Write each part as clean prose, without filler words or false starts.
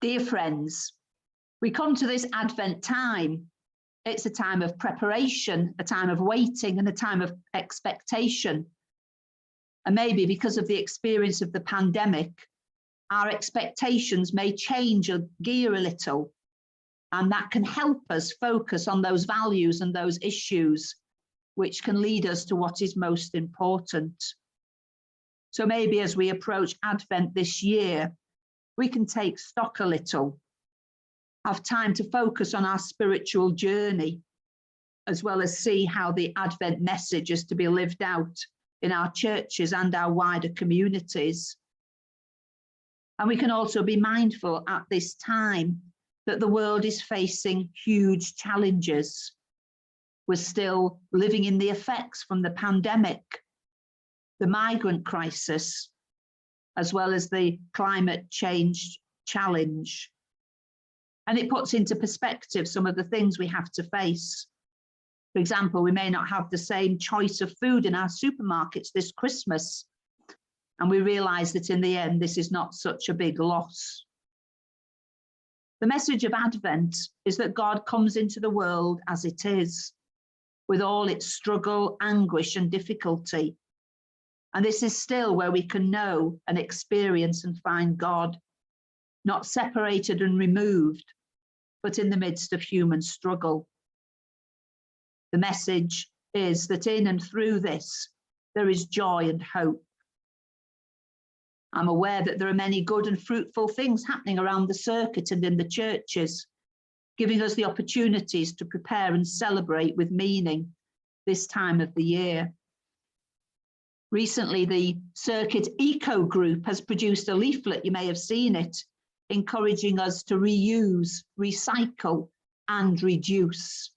Dear friends, we come to this Advent time. It's a time of preparation, a time of waiting, and a time of expectation. And maybe because of the experience of the pandemic, our expectations may change or gear a little, and that can help us focus on those values and those issues which can lead us to what is most important. So maybe as we approach Advent this year, we can take stock a little, have time to focus on our spiritual journey, as well as see how the Advent message is to be lived out in our churches and our wider communities. And we can also be mindful at this time that the world is facing huge challenges. We're still living in the effects from the pandemic, the migrant crisis, as well as the climate change challenge. And it puts into perspective some of the things we have to face. For example, we may not have the same choice of food in our supermarkets this Christmas, and we realise that in the end, this is not such a big loss. The message of Advent is that God comes into the world as it is, with all its struggle, anguish, and difficulty. And this is still where we can know and experience and find God, not separated and removed, but in the midst of human struggle. The message is that in and through this, there is joy and hope. I'm aware that there are many good and fruitful things happening around the circuit and in the churches, giving us the opportunities to prepare and celebrate with meaning this time of the year. Recently, the Circuit Eco Group has produced a leaflet, you may have seen it, encouraging us to reuse, recycle, and reduce.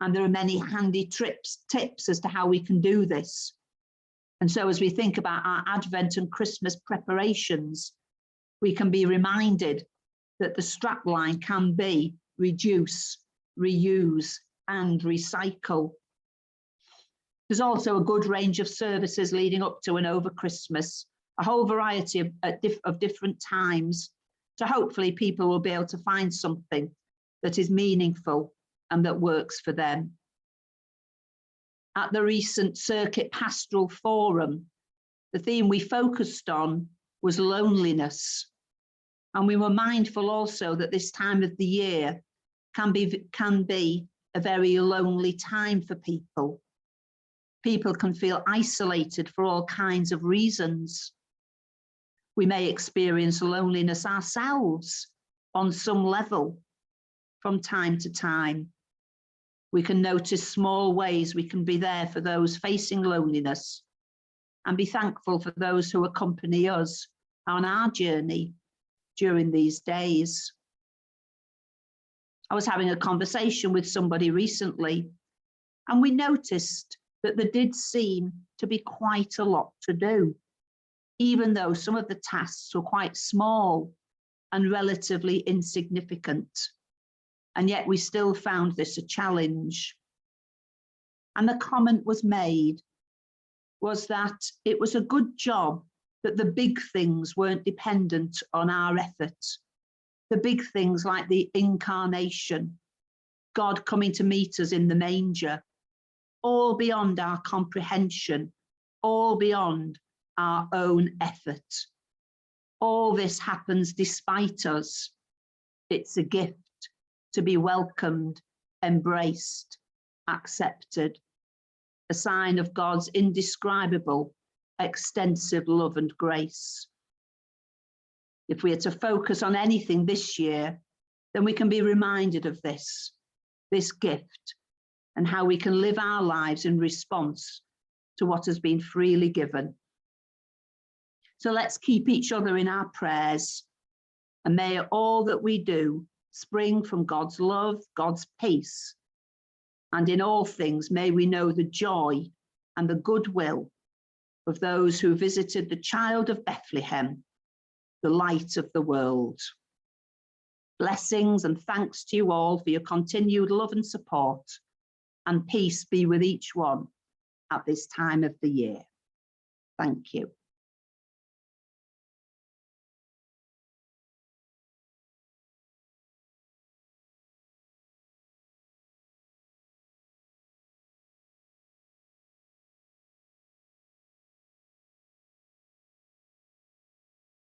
And there are many handy tips as to how we can do this. And so as we think about our Advent and Christmas preparations, we can be reminded that the strapline can be reduce, reuse, and recycle. There's also a good range of services leading up to and over Christmas, a whole variety of different times. So hopefully people will be able to find something that is meaningful and that works for them. At the recent Circuit Pastoral Forum, the theme we focused on was loneliness. And we were mindful also that this time of the year can be a very lonely time for people. People can feel isolated for all kinds of reasons. We may experience loneliness ourselves on some level from time to time. We can notice small ways we can be there for those facing loneliness and be thankful for those who accompany us on our journey during these days. I was having a conversation with somebody recently, and we noticed that there did seem to be quite a lot to do, even though some of the tasks were quite small and relatively insignificant. And yet we still found this a challenge. And the comment was made was that it was a good job that the big things weren't dependent on our efforts. The big things like the incarnation, God coming to meet us in the manger, all beyond our comprehension, all beyond our own effort. All this happens despite us. It's a gift to be welcomed, embraced, accepted, a sign of God's indescribable, extensive love and grace. If we are to focus on anything this year, then we can be reminded of this gift, and how we can live our lives in response to what has been freely given. So let's keep each other in our prayers, and may all that we do spring from God's love, God's peace, and in all things may we know the joy and the goodwill of those who visited the child of Bethlehem, the light of the world. Blessings and thanks to you all for your continued love and support, and peace be with each one at this time of the year. Thank you.